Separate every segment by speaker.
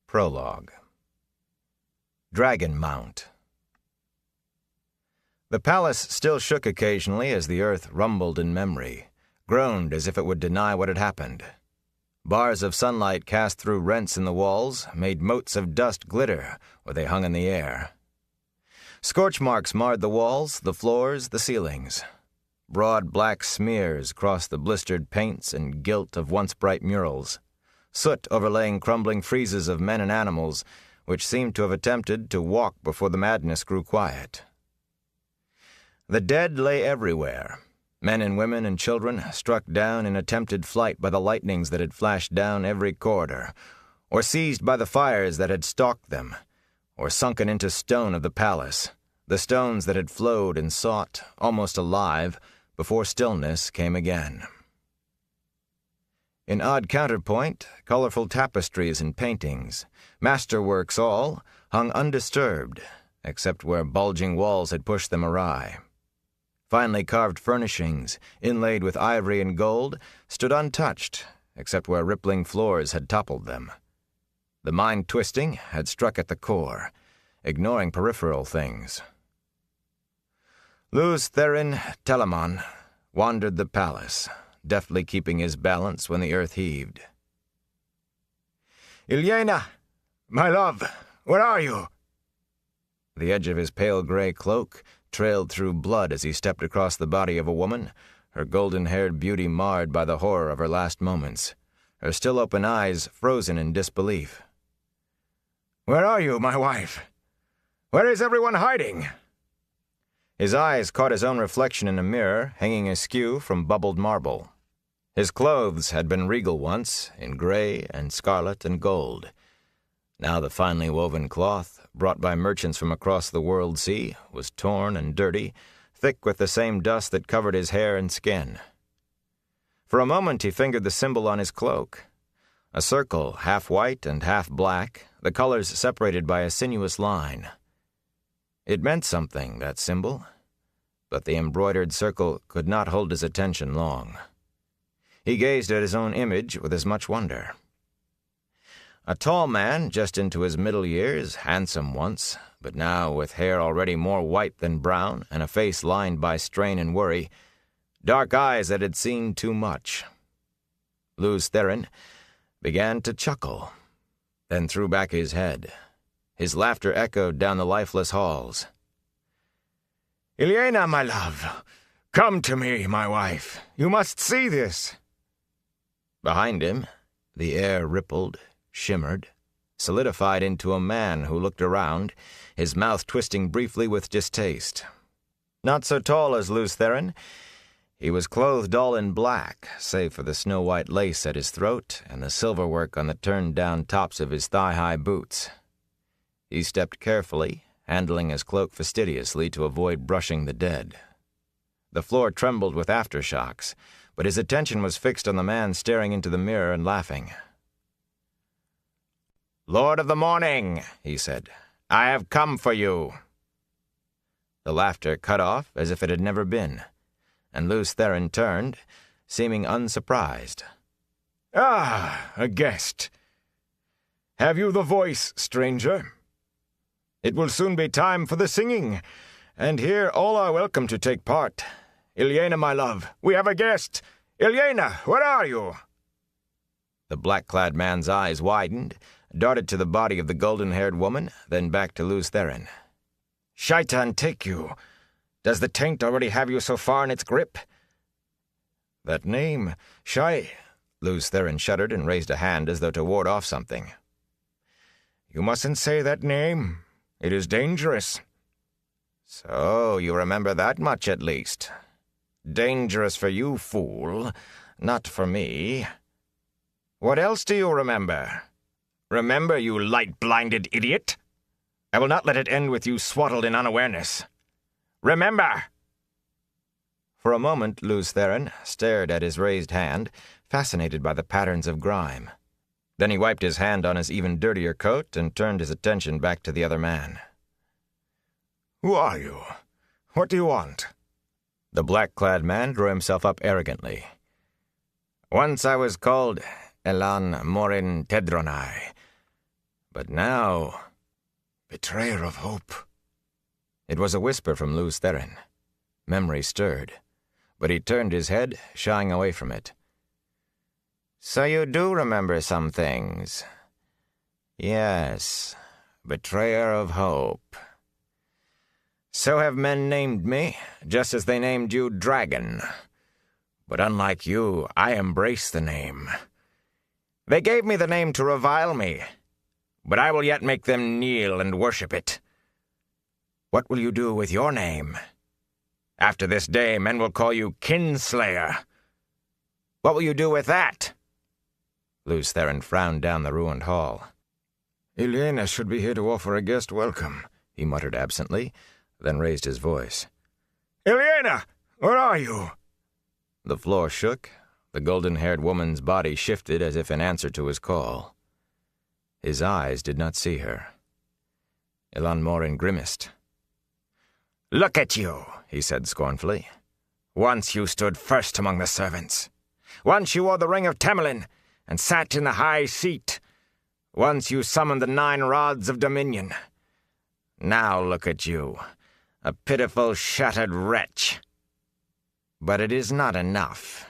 Speaker 1: Prologue. Dragon Mount. The palace still shook occasionally as the earth rumbled in memory, groaned as if it would deny what had happened. Bars of sunlight cast through rents in the walls made motes of dust glitter where they hung in the air. Scorch marks marred the walls, the floors, the ceilings. Broad black smears crossed the blistered paints and gilt of once bright murals, soot overlaying crumbling friezes of men and animals, which seemed to have attempted to walk before the madness grew quiet. The dead lay everywhere, men and women and children struck down in attempted flight by the lightnings that had flashed down every corridor, or seized by the fires that had stalked them, or sunken into stone of the palace, the stones that had flowed and sought, almost alive, before stillness came again. In odd counterpoint, colorful tapestries and paintings, masterworks all, hung undisturbed, except where bulging walls had pushed them awry. Finely carved furnishings, inlaid with ivory and gold, stood untouched, except where rippling floors had toppled them. The mind twisting had struck at the core, ignoring peripheral things. Lews Therin Telamon wandered the palace, deftly keeping his balance when the earth heaved.
Speaker 2: Ilyena, my love, where are you?
Speaker 1: The edge of his pale gray cloak trailed through blood as he stepped across the body of a woman, her golden-haired beauty marred by the horror of her last moments, her still-open eyes frozen in disbelief.
Speaker 2: Where are you, my wife? Where is everyone hiding?
Speaker 1: His eyes caught his own reflection in a mirror hanging askew from bubbled marble. His clothes had been regal once, in gray and scarlet and gold. Now the finely woven cloth, brought by merchants from across the world sea, was torn and dirty, thick with the same dust that covered his hair and skin. For a moment he fingered the symbol on his cloak. A circle, half white and half black, the colors separated by a sinuous line. It meant something, that symbol, but the embroidered circle could not hold his attention long. He gazed at his own image with as much wonder. A tall man, just into his middle years, handsome once, but now with hair already more white than brown and a face lined by strain and worry, dark eyes that had seen too much. Lews Therin began to chuckle, then threw back his head. His laughter echoed down the lifeless halls.
Speaker 2: Ilyena, my love, come to me, my wife. You must see this.
Speaker 1: Behind him, the air rippled, shimmered, solidified into a man who looked around, his mouth twisting briefly with distaste. Not so tall as Lews Therin, he was clothed all in black, save for the snow-white lace at his throat and the silverwork on the turned-down tops of his thigh-high boots. He stepped carefully, handling his cloak fastidiously to avoid brushing the dead. The floor trembled with aftershocks, but his attention was fixed on the man staring into the mirror and laughing.
Speaker 2: "Lord of the Morning," he said, "I have come for you."
Speaker 1: The laughter cut off as if it had never been, and Lews Therin turned, seeming unsurprised.
Speaker 2: "Ah, a guest. Have you the voice, stranger? It will soon be time for the singing, and here all are welcome to take part. Ilyena, my love, we have a guest. Ilyena, where are you?"
Speaker 1: The black-clad man's eyes widened, darted to the body of the golden-haired woman, then back to Lews Therin.
Speaker 2: "Shaitan take you. Does the taint already have you so far in its grip?"
Speaker 1: That name, Lews Therin shuddered and raised a hand as though to ward off something.
Speaker 2: "You mustn't say that name. It is dangerous."
Speaker 1: "So you remember that much at least. Dangerous for you, fool, not for me. What else do you remember?"
Speaker 2: "Remember, you light-blinded idiot? I will not let it end with you swaddled in unawareness. Remember!"
Speaker 1: For a moment, Lews Therin stared at his raised hand, fascinated by the patterns of grime. Then he wiped his hand on his even dirtier coat and turned his attention back to the other man.
Speaker 2: "Who are you? What do you want?"
Speaker 1: The black-clad man drew himself up arrogantly.
Speaker 2: "Once I was called Elan Morin Tedronai,
Speaker 1: But now, betrayer of hope. It was a whisper from Lews Therin. Memory stirred, but he turned his head, shying away from it. So you do remember some things. Yes, betrayer of hope. So have men named me, just as they named you Dragon. But unlike you, I embrace the name. They gave me the name to revile me, but I will yet make them kneel and worship it. What will you do with your name? After this day, men will call you Kinslayer. What will you do with that? Lews Therin frowned down the ruined hall.
Speaker 2: Ilyena should be here to offer a guest welcome,
Speaker 1: he muttered absently, then raised his voice.
Speaker 2: Ilyena, where are you?
Speaker 1: The floor shook. The golden-haired woman's body shifted as if in answer to his call. His eyes did not see her. Elan Moraine grimaced. Look at you, he said scornfully. Once you stood first among the servants. Once you wore the ring of Temelin and sat in the high seat. Once you summoned the 9 rods of dominion. Now look at you, a pitiful, shattered wretch. But it is not enough.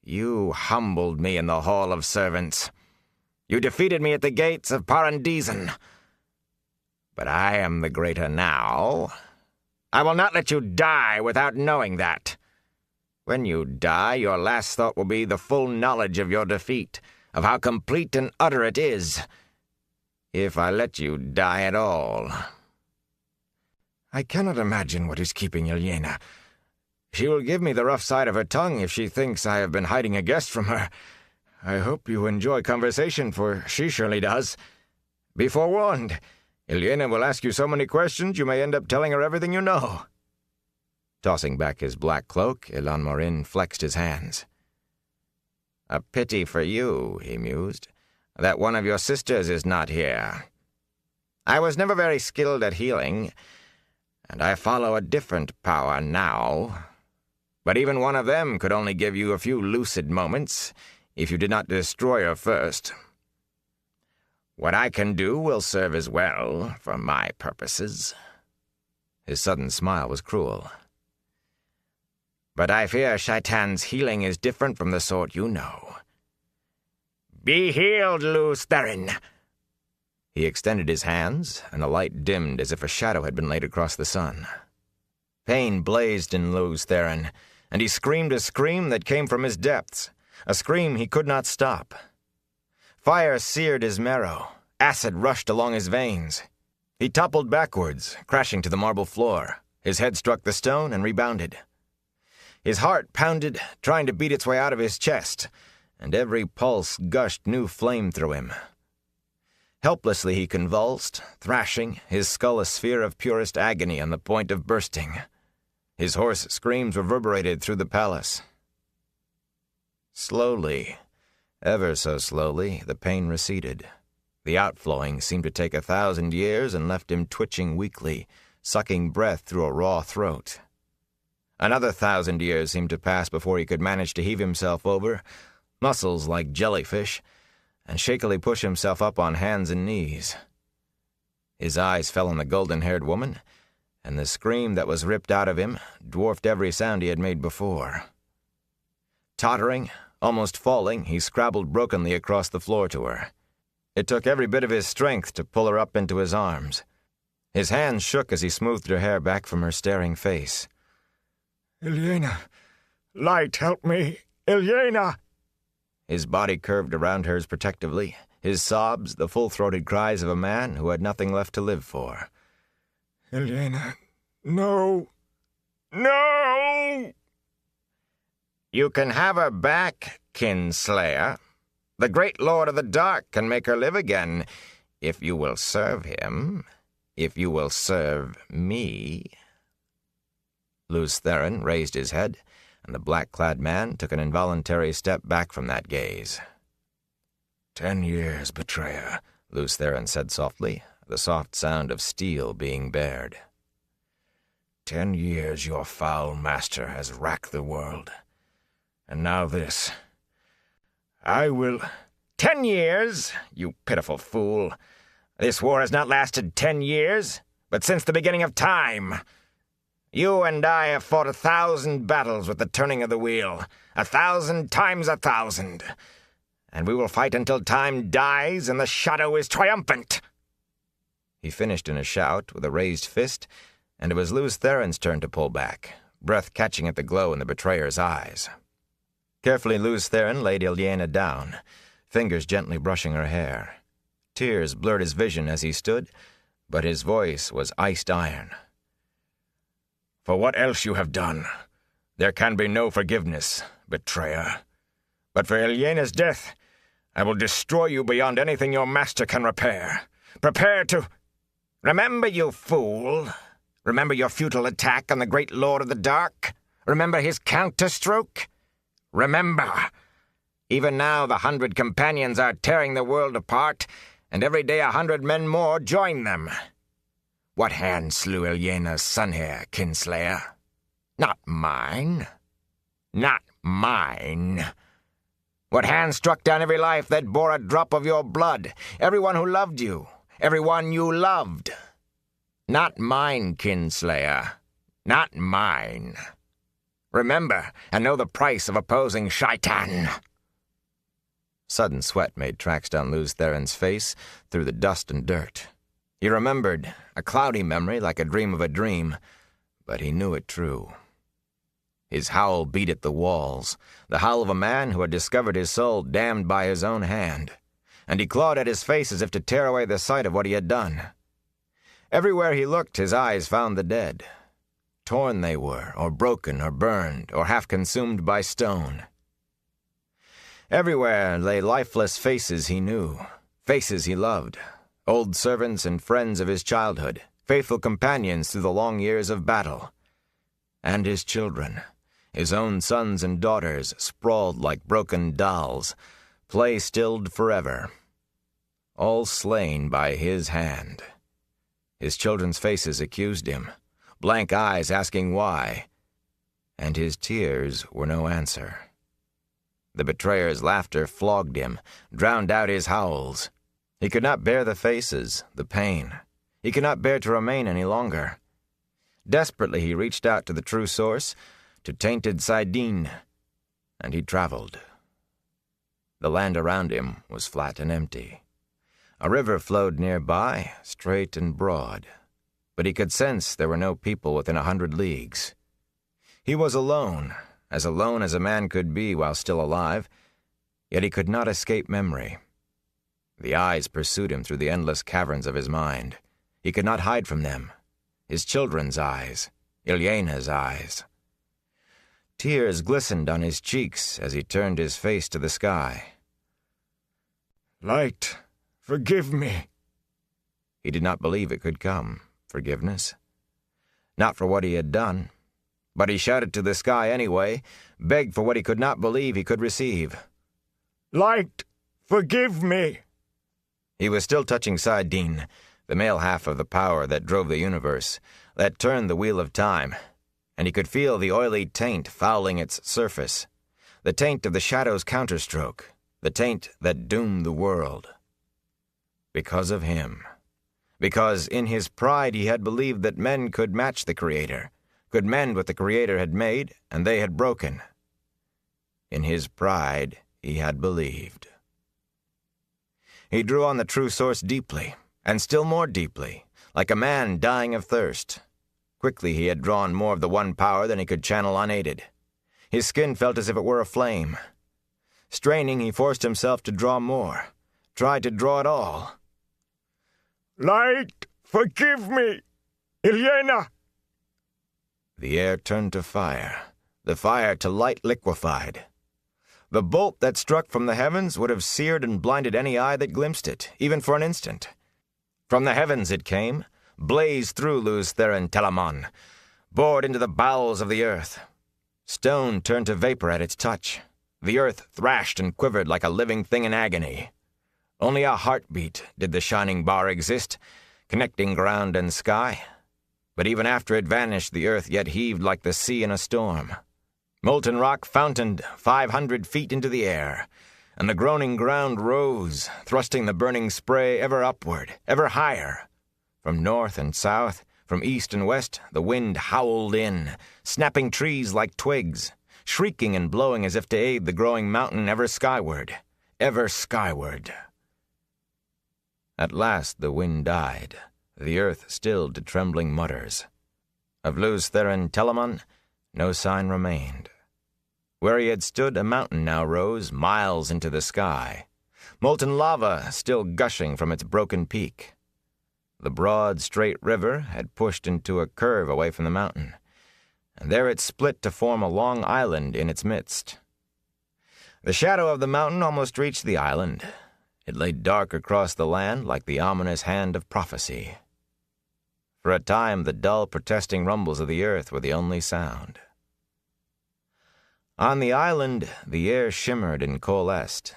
Speaker 1: You humbled me in the Hall of Servants. You defeated me at the gates of Paradisen. But I am the greater now. I will not let you die without knowing that. When you die, your last thought will be the full knowledge of your defeat, of how complete and utter it is. If I let you die at all. I cannot imagine what is keeping Ilyena. She will give me the rough side of her tongue if she thinks I have been hiding a guest from her. I hope you enjoy conversation, for she surely does. Be forewarned. Ilyena will ask you so many questions you may end up telling her everything you know. Tossing back his black cloak, Elan Moraine flexed his hands. A pity for you, he mused, that one of your sisters is not here. I was never very skilled at healing, and I follow a different power now. But even one of them could only give you a few lucid moments, if you did not destroy her first. What I can do will serve as well, for my purposes. His sudden smile was cruel. But I fear Shaitan's healing is different from the sort you know. Be healed, Lews Therin! He extended his hands, and the light dimmed as if a shadow had been laid across the sun. Pain blazed in Lews Therin, and he screamed a scream that came from his depths, a scream he could not stop. Fire seared his marrow, acid rushed along his veins. He toppled backwards, crashing to the marble floor. His head struck the stone and rebounded. His heart pounded, trying to beat its way out of his chest, and every pulse gushed new flame through him. Helplessly he convulsed, thrashing, his skull a sphere of purest agony on the point of bursting. His hoarse screams reverberated through the palace. Slowly, ever so slowly, the pain receded. The outflowing seemed to take 1,000 years and left him twitching weakly, sucking breath through a raw throat. Another 1,000 years seemed to pass before he could manage to heave himself over, muscles like jellyfish, and shakily push himself up on hands and knees. His eyes fell on the golden-haired woman, and the scream that was ripped out of him dwarfed every sound he had made before. Tottering, almost falling, he scrabbled brokenly across the floor to her. It took every bit of his strength to pull her up into his arms. His hands shook as he smoothed her hair back from her staring face.
Speaker 2: Ilyena, light, help me! Ilyena!
Speaker 1: His body curved around hers protectively, his sobs the full-throated cries of a man who had nothing left to live for.
Speaker 2: Ilyena, no! No!
Speaker 1: You can have her back, Kinslayer. The great Lord of the Dark can make her live again, if you will serve him, if you will serve me. Lews Therin raised his head, and the black-clad man took an involuntary step back from that gaze.
Speaker 2: 10 years, betrayer,
Speaker 1: Lews Therin said softly, the soft sound of steel being bared.
Speaker 2: 10 years your foul master has racked the world. And now this. I will...
Speaker 1: 10 years, you pitiful fool. This war has not lasted 10 years, but since the beginning of time. You and I have fought 1,000 battles with the turning of the wheel, 1,000 times 1,000. And we will fight until time dies and the shadow is triumphant." He finished in a shout with a raised fist, and it was Lews Theron's turn to pull back, breath catching at the glow in the betrayer's eyes. Carefully, Lews Theron laid Ilyena down, fingers gently brushing her hair. Tears blurred his vision as he stood, but his voice was iced iron. "For what else you have done, there can be no forgiveness, betrayer. But for Ilyena's death, I will destroy you beyond anything your master can repair. Prepare to—" "Remember, you fool. Remember your futile attack on the great Lord of the Dark? Remember his counterstroke? Remember. Even now the 100 companions are tearing the world apart, and every day 100 men more join them. What hand slew Ilyena's son here, Kinslayer? Not mine. Not mine. What hand struck down every life that bore a drop of your blood? Everyone who loved you. Everyone you loved. Not mine, Kinslayer. Not mine. Remember, and know the price of opposing Shaitan." Sudden sweat made tracks down Lews Theron's face through the dust and dirt. He remembered, a cloudy memory like a dream of a dream, but he knew it true. His howl beat at the walls, the howl of a man who had discovered his soul damned by his own hand, and he clawed at his face as if to tear away the sight of what he had done. Everywhere he looked, his eyes found the dead. Torn they were, or broken, or burned, or half consumed by stone. Everywhere lay lifeless faces he knew, faces he loved, old servants and friends of his childhood, faithful companions through the long years of battle. And his children, his own sons and daughters, sprawled like broken dolls, play-stilled forever. All slain by his hand. His children's faces accused him, blank eyes asking why, and his tears were no answer. The betrayer's laughter flogged him, drowned out his howls. He could not bear the faces, the pain. He could not bear to remain any longer. Desperately he reached out to the true source, to tainted Saidin, and he traveled. The land around him was flat and empty. A river flowed nearby, straight and broad, but he could sense there were no people within 100 leagues. He was alone as a man could be while still alive, yet he could not escape memory. The eyes pursued him through the endless caverns of his mind. He could not hide from them. His children's eyes, Ilyena's eyes. Tears glistened on his cheeks as he turned his face to the sky.
Speaker 2: "Light, forgive me."
Speaker 1: He did not believe it could come, forgiveness. Not for what he had done. But he shouted to the sky anyway, begged for what he could not believe he could receive.
Speaker 2: "Light, forgive me."
Speaker 1: He was still touching Saidin, the male half of the power that drove the universe, that turned the wheel of time, and he could feel the oily taint fouling its surface, the taint of the shadow's counterstroke, the taint that doomed the world. Because of him. Because in his pride he had believed that men could match the Creator, could mend what the Creator had made and they had broken. In his pride he had believed. He drew on the true source deeply, and still more deeply, like a man dying of thirst. Quickly he had drawn more of the one power than he could channel unaided. His skin felt as if it were aflame. Straining, he forced himself to draw more, tried to draw it all.
Speaker 2: "Light, forgive me! Ilyena!"
Speaker 1: The air turned to fire, the fire to light liquefied. The bolt that struck from the heavens would have seared and blinded any eye that glimpsed it, even for an instant. From the heavens it came, blazed through Lews Theron Telamon, bored into the bowels of the earth. Stone turned to vapor at its touch. The earth thrashed and quivered like a living thing in agony. Only a heartbeat did the shining bar exist, connecting ground and sky. But even after it vanished, the earth yet heaved like the sea in a storm. Molten rock fountained 500 feet into the air. and the groaning ground rose, thrusting the burning spray ever upward, ever higher. From north and south, from east and west, the wind howled in, snapping trees like twigs, shrieking and blowing as if to aid the growing mountain ever skyward, ever skyward. At last the wind died, the earth stilled to trembling mutters. Of Luz Therin Telamon, no sign remained. Where he had stood, a mountain now rose, miles into the sky, molten lava still gushing from its broken peak. The broad, straight river had pushed into a curve away from the mountain, and there it split to form a long island in its midst. The shadow of the mountain almost reached the island. It lay dark across the land like the ominous hand of prophecy. For a time, the dull, protesting rumbles of the earth were the only sound. On the island, the air shimmered and coalesced.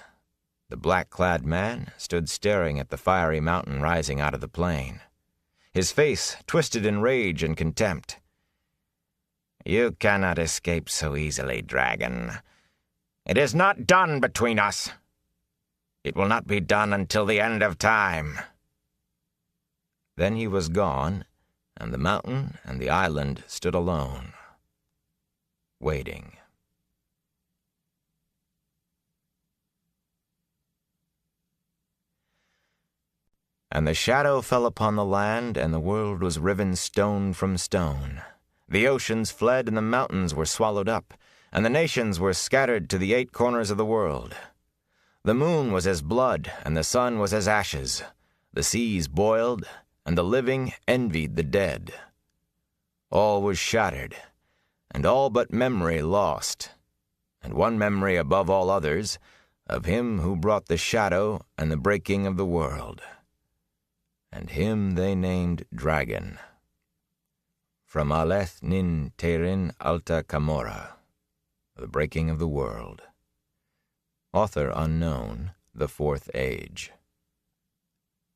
Speaker 1: The black-clad man stood staring at the fiery mountain rising out of the plain, his face twisted in rage and contempt. "You cannot escape so easily, dragon. It is not done between us. It will not be done until the end of time." Then he was gone, and the mountain and the island stood alone, waiting. And the shadow fell upon the land, and the world was riven stone from stone. The oceans fled, and the mountains were swallowed up, and the nations were scattered to the 8 corners of the world. The moon was as blood, and the sun was as ashes. The seas boiled, and the living envied the dead. All was shattered, and all but memory lost, and one memory above all others, of him who brought the shadow and the breaking of the world. And him they named Dragon. From Aleth Nin Terin Alta Camora, The Breaking of the World. Author unknown, The Fourth Age.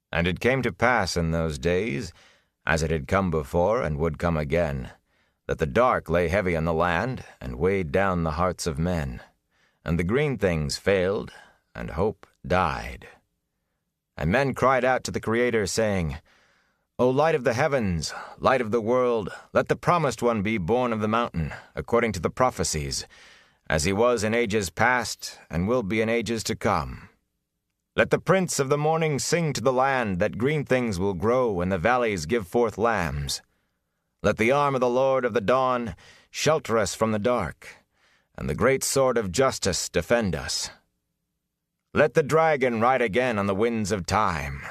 Speaker 1: And it came to pass in those days, as it had come before and would come again, that the dark lay heavy on the land and weighed down the hearts of men, and the green things failed, and hope died. And men cried out to the Creator, saying, "O light of the heavens, light of the world, let the promised one be born of the mountain, according to the prophecies, as he was in ages past, and will be in ages to come. Let the prince of the morning sing to the land, that green things will grow, and the valleys give forth lambs. Let the arm of the Lord of the dawn shelter us from the dark, and the great sword of justice defend us. Let the dragon ride again on the winds of time."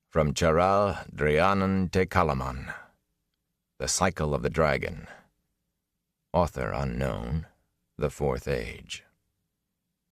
Speaker 1: From Charal Drianan Te Kalaman, The Cycle of the Dragon. Author unknown, The Fourth Age.